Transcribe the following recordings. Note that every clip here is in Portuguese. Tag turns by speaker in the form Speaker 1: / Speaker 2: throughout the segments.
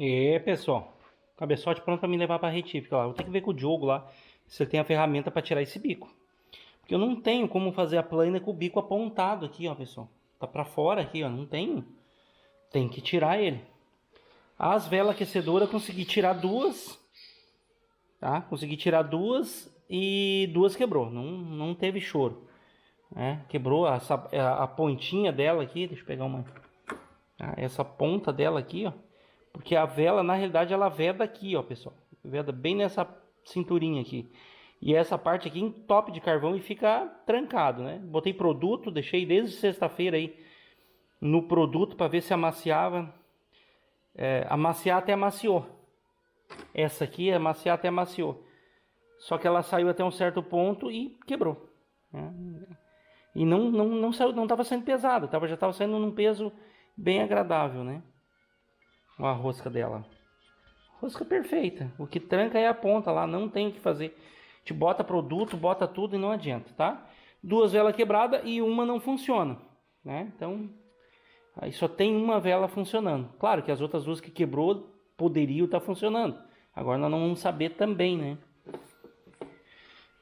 Speaker 1: E pessoal, cabeçote pronto para me levar para retífica. Ó, vou ter que ver com o Diogo lá se ele tem a ferramenta para tirar esse bico. Porque eu não tenho como fazer a plana com o bico apontado aqui, ó, pessoal. Tá para fora aqui, ó, não tenho. Tem que tirar ele. As velas aquecedoras eu consegui tirar duas, tá? Consegui tirar duas e duas quebrou. Não teve choro, né? Quebrou a pontinha dela aqui. Deixa eu pegar uma. Tá? Essa ponta dela aqui, ó. Porque a vela, na realidade, ela veda aqui, ó, pessoal. Veda bem nessa cinturinha aqui. E essa parte aqui entope de carvão e fica trancado, né? Botei produto, deixei desde sexta-feira aí no produto para ver se amaciava. Amaciar até amaciou. Essa aqui, amaciar até amaciou. Só que ela saiu até um certo ponto e quebrou, né? E não saiu, não estava saindo pesado, já estava saindo num peso bem agradável, né? A rosca dela. Rosca perfeita. O que tranca é a ponta lá, não tem o que fazer. A gente bota produto, bota tudo e não adianta, tá? Duas velas quebradas e uma não funciona, né? Então, aí só tem uma vela funcionando. Claro que as outras duas que quebrou poderiam estar funcionando. Agora nós não vamos saber também, né?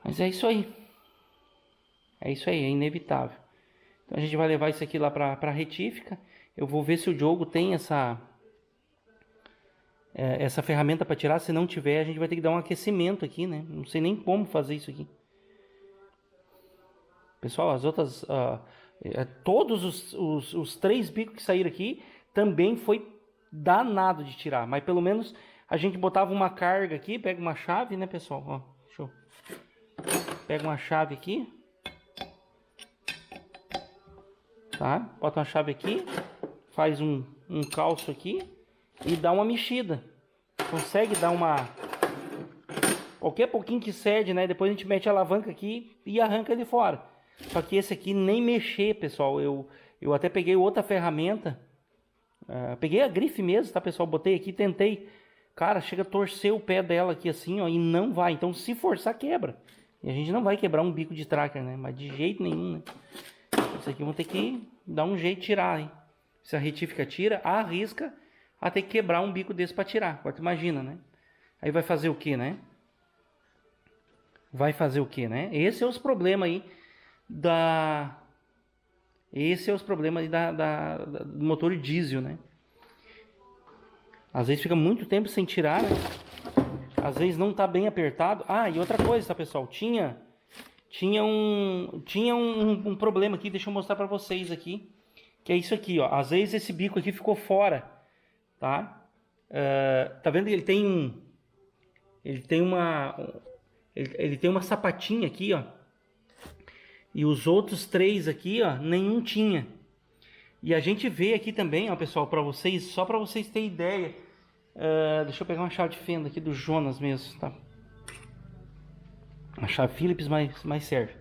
Speaker 1: Mas é isso aí. É isso aí, é inevitável. Então a gente vai levar isso aqui lá para retífica. Eu vou ver se o Diogo tem essa ferramenta para tirar. Se não tiver, a gente vai ter que dar um aquecimento aqui, né? Não sei nem como fazer isso aqui. Pessoal, as outras... todos os três bicos que saíram aqui também foi danado de tirar. Mas pelo menos a gente botava uma carga aqui. Pega uma chave, né, pessoal? Ó, deixa eu... Pega uma chave aqui. Tá? Bota uma chave aqui. Faz um calço aqui. E dá uma mexida. Consegue dar uma... Qualquer pouquinho que cede, né? Depois a gente mete a alavanca aqui e arranca ele fora. Só que esse aqui nem mexer, pessoal. Eu até peguei outra ferramenta. Peguei a grife mesmo, tá, pessoal? Botei aqui, tentei. Cara, chega a torcer o pé dela aqui assim, ó. E não vai. Então se forçar, quebra. E a gente não vai quebrar um bico de tracker, né? Mas de jeito nenhum, né? Isso aqui vamos ter que dar um jeito de tirar, hein? Se a retífica tira, arrisca a ter que quebrar um bico desse para tirar. Agora tu imagina, né? Aí vai fazer o que, né? Vai fazer o que, né? Esse é os problemas aí Esse é os problemas aí do motor diesel, né? Às vezes fica muito tempo sem tirar, né? Às vezes não tá bem apertado. Ah, e outra coisa, tá, pessoal? Tinha um problema aqui, deixa eu mostrar para vocês aqui. Que é isso aqui, ó. Às vezes esse bico aqui ficou fora, tá? Tá vendo? Ele tem uma sapatinha aqui, ó. E os outros três aqui, ó, nenhum tinha. E a gente vê aqui também, ó, pessoal, para vocês, só para vocês terem ideia. Deixa eu pegar uma chave de fenda aqui do Jonas mesmo, tá? Uma chave Phillips, mais serve.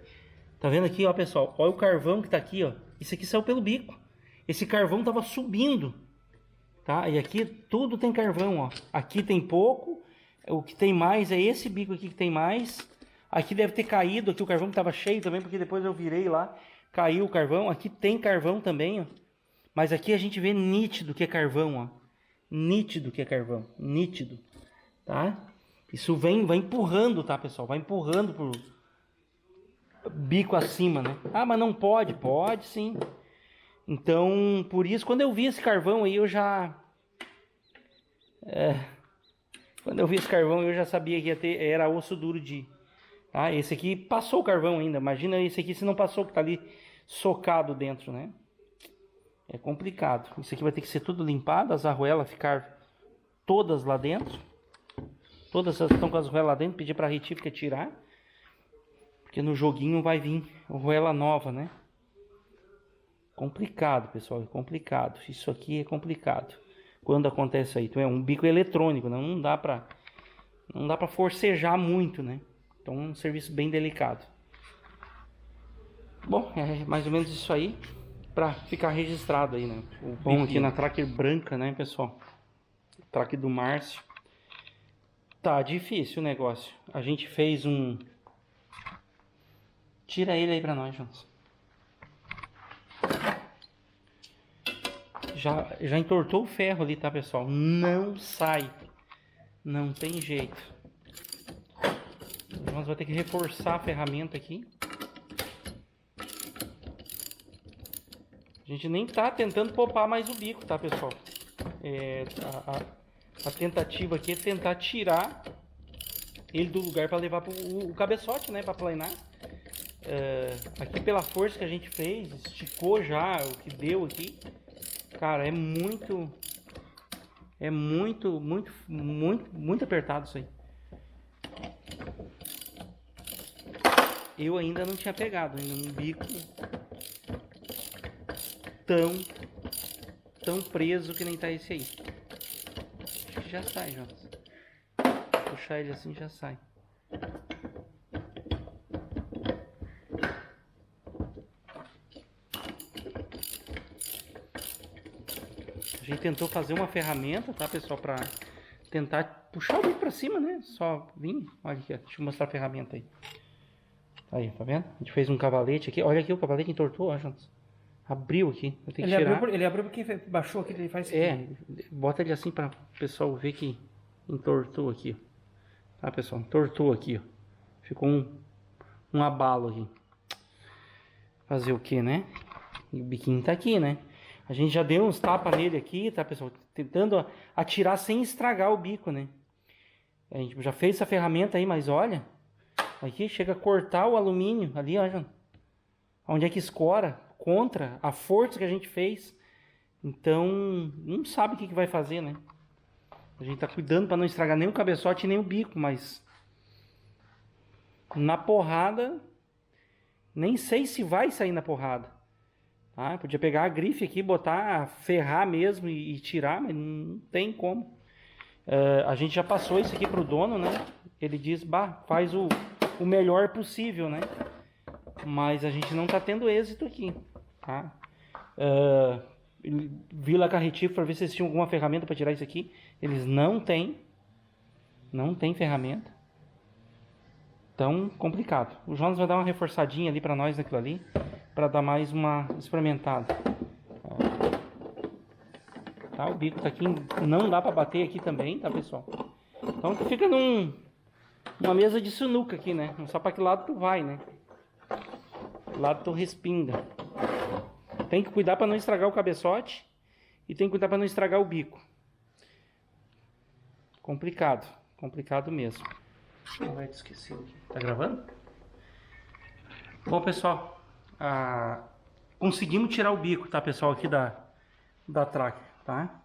Speaker 1: Tá vendo aqui, ó, pessoal? Olha o carvão que tá aqui, ó. Isso aqui saiu pelo bico. Esse carvão tava subindo, tá? E aqui tudo tem carvão, ó. Aqui tem pouco. O que tem mais é esse bico aqui que tem mais. Aqui deve ter caído, aqui o carvão estava cheio também, porque depois eu virei lá, caiu o carvão. Aqui tem carvão também, ó. Mas aqui a gente vê nítido que é carvão, ó. Nítido que é carvão, nítido, tá? Isso vai empurrando, tá, pessoal? Vai empurrando pro bico acima, né? Ah, mas não pode? Pode sim. Então, por isso, quando eu vi esse carvão aí, eu já... Quando eu vi esse carvão, eu já sabia que era osso duro de... Tá? Esse aqui passou o carvão ainda. Imagina esse aqui se não passou, que tá ali socado dentro, né? É complicado. Isso aqui vai ter que ser tudo limpado, as arruelas ficar todas lá dentro. Todas elas estão com as arruelas lá dentro. Pedir pra retífica tirar. Porque no joguinho vai vir arruela nova, né? Complicado, pessoal. É complicado. Isso aqui é complicado. Quando acontece aí. Então é um bico eletrônico, né? Não dá pra forcejar muito, né? Então é um serviço bem delicado. Bom, é mais ou menos isso aí. Pra ficar registrado aí, né? O bom aqui na tracker branca, né, pessoal? Tracker do Márcio. Tá difícil o negócio. A gente fez um... Tira ele aí pra nós, Jonas. já entortou o ferro ali, tá, pessoal? Não sai. Não tem jeito. Nós vamos ter que reforçar a ferramenta aqui. A gente nem tá tentando popar mais o bico, tá, pessoal? A tentativa aqui é tentar tirar ele do lugar para levar o cabeçote, né, para planar. Aqui pela força que a gente fez, esticou já o que deu aqui. Cara, é muito apertado isso aí. Eu ainda não tinha pegado ainda um bico tão preso que nem tá esse aí. Acho que já sai, Jonas. Puxar ele assim já sai. A gente tentou fazer uma ferramenta, tá, pessoal, pra tentar puxar o bico pra cima, né? Só vim. Olha aqui, ó. Deixa eu mostrar a ferramenta aí. Aí, tá vendo? A gente fez um cavalete aqui. Olha aqui o cavalete entortou, ó, Jonas. Abriu aqui. Eu tenho que tirar.
Speaker 2: Ele abriu porque baixou aqui, ele faz...
Speaker 1: Bota ele assim para o pessoal ver que entortou aqui. Tá, pessoal? Entortou aqui, ó. Ficou um abalo aqui. Fazer o que, né? E o biquinho tá aqui, né? A gente já deu uns tapas nele aqui, tá, pessoal? Tentando atirar sem estragar o bico, né? A gente já fez essa ferramenta aí, mas olha... Aqui chega a cortar o alumínio ali, ó, João. Onde é que escora? Contra a força que a gente fez. Então, não sabe o que vai fazer, né? A gente tá cuidando para não estragar nem o cabeçote nem o bico, mas... Na porrada... Nem sei se vai sair na porrada. Tá? Podia pegar a grife aqui, botar, ferrar mesmo e tirar, mas não tem como. A gente já passou isso aqui pro dono, né? Ele diz, bah, faz o melhor possível, né? Mas a gente não tá tendo êxito aqui, tá? Vi lá com a Retif para ver se eles tinham alguma ferramenta para tirar isso aqui. Eles não têm. Não tem ferramenta. Tão complicado. O Jonas vai dar uma reforçadinha ali para nós naquilo ali, para dar mais uma experimentada. Tá, o bico tá aqui, não dá para bater aqui também, tá, pessoal? Então fica numa mesa de sinuca aqui, né? Não sabe para que lado tu vai, né? Que lado tu respinga. Tem que cuidar para não estragar o cabeçote e tem que cuidar para não estragar o bico. Complicado, complicado mesmo. Não vai te esquecer aqui. Tá gravando? Bom, pessoal, conseguimos tirar o bico, tá, pessoal, aqui da tracker, tá?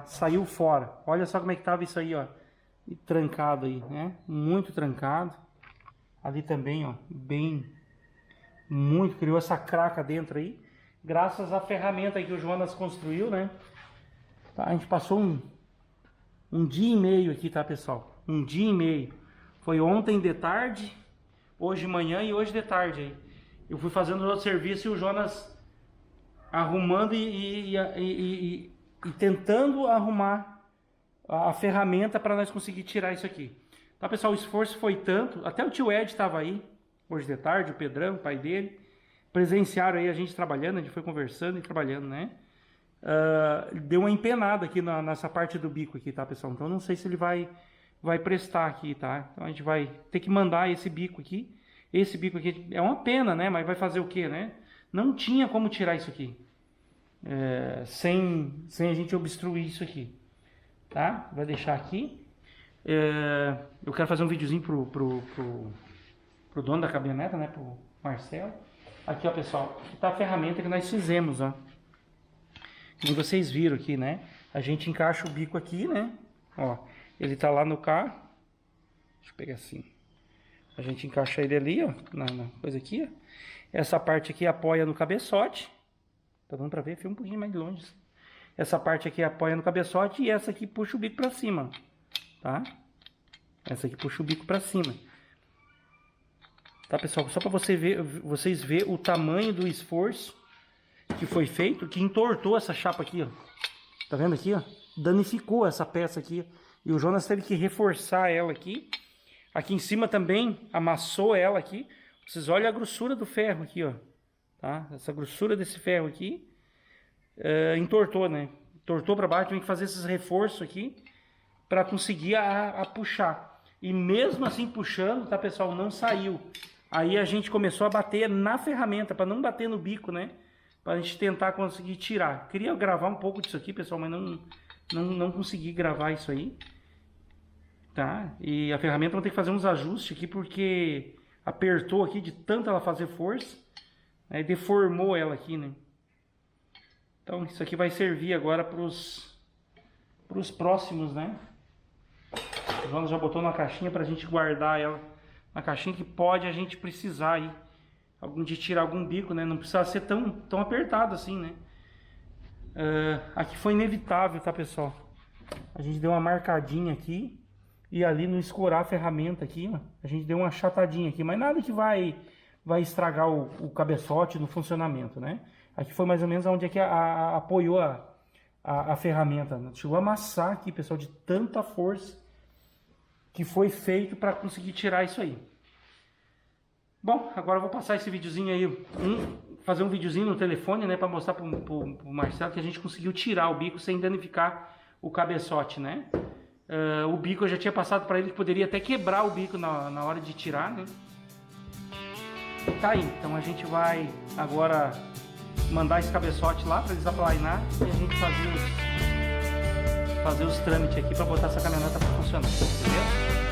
Speaker 1: Saiu fora. Olha só como é que tava isso aí, ó. E trancado aí, né? Muito trancado. Ali também, ó, muito, criou essa craca dentro aí. Graças à ferramenta que o Jonas construiu, né? Tá, a gente passou um dia e meio aqui, tá, pessoal? Um dia e meio. Foi ontem de tarde, hoje de manhã e hoje de tarde aí. Eu fui fazendo outro serviço e o Jonas arrumando e tentando arrumar a ferramenta para nós conseguir tirar isso aqui. Tá, pessoal? O esforço foi tanto. Até o tio Ed estava aí hoje de tarde, o Pedrão, o pai dele. Presenciaram aí a gente trabalhando, a gente foi conversando e trabalhando, né? Deu uma empenada aqui nessa parte do bico aqui, tá, pessoal? Então não sei se ele vai prestar aqui, tá? Então a gente vai ter que mandar esse bico aqui. Esse bico aqui é uma pena, né? Mas vai fazer o que, né? Não tinha como tirar isso aqui. Sem a gente obstruir isso aqui. Tá? Vai deixar aqui. Eu quero fazer um videozinho pro dono da caminhoneta, né? Pro Marcelo. Aqui, ó, pessoal. Aqui tá a ferramenta que nós fizemos, ó. Como vocês viram aqui, né? A gente encaixa o bico aqui, né? Ó, ele tá lá no carro. Deixa eu pegar assim. A gente encaixa ele ali, ó, na coisa aqui, ó. Essa parte aqui apoia no cabeçote. Tá dando pra ver? Filma um pouquinho mais de longe. Essa parte aqui apoia no cabeçote e essa aqui puxa o bico pra cima, tá? Essa aqui puxa o bico pra cima. Tá, pessoal? Só pra vocês verem o tamanho do esforço que foi feito, que entortou essa chapa aqui, ó. Tá vendo aqui, ó? Danificou essa peça aqui. E o Jonas teve que reforçar ela aqui. Aqui em cima também amassou ela aqui. Vocês olham a grossura do ferro aqui, ó. Tá? Essa grossura desse ferro aqui. entortou, né? Entortou para baixo, tem que fazer esses reforços aqui para conseguir a puxar. E mesmo assim puxando, tá, pessoal, não saiu. Aí a gente começou a bater na ferramenta, para não bater no bico, né? Para a gente tentar conseguir tirar. Queria gravar um pouco disso aqui, pessoal, mas não consegui gravar isso aí. Tá? E a ferramenta vai ter que fazer uns ajustes aqui, porque apertou aqui de tanto ela fazer força. Aí deformou ela aqui, né? Então isso aqui vai servir agora para os próximos, né? O Jonas já botou na caixinha para a gente guardar ela. Uma caixinha que pode a gente precisar aí de tirar algum bico, né? Não precisa ser tão apertado assim, né? Aqui foi inevitável, tá, pessoal? A gente deu uma marcadinha aqui e ali no escorar a ferramenta aqui, ó, a gente deu uma achatadinha aqui, mas nada que vai estragar o cabeçote no funcionamento, né? Aqui foi mais ou menos onde é que apoiou a ferramenta, né? Chegou a amassar aqui, pessoal, de tanta força que foi feito para conseguir tirar isso aí. Bom, agora eu vou passar esse videozinho aí, fazer um videozinho no telefone, né, para mostrar pro Marcelo que a gente conseguiu tirar o bico sem danificar o cabeçote, né? O bico eu já tinha passado para ele que poderia até quebrar o bico na hora de tirar, né? Tá aí, então a gente vai agora mandar esse cabeçote lá para eles aplainar e a gente fazer os trâmites aqui para botar essa caminhoneta para funcionar, beleza?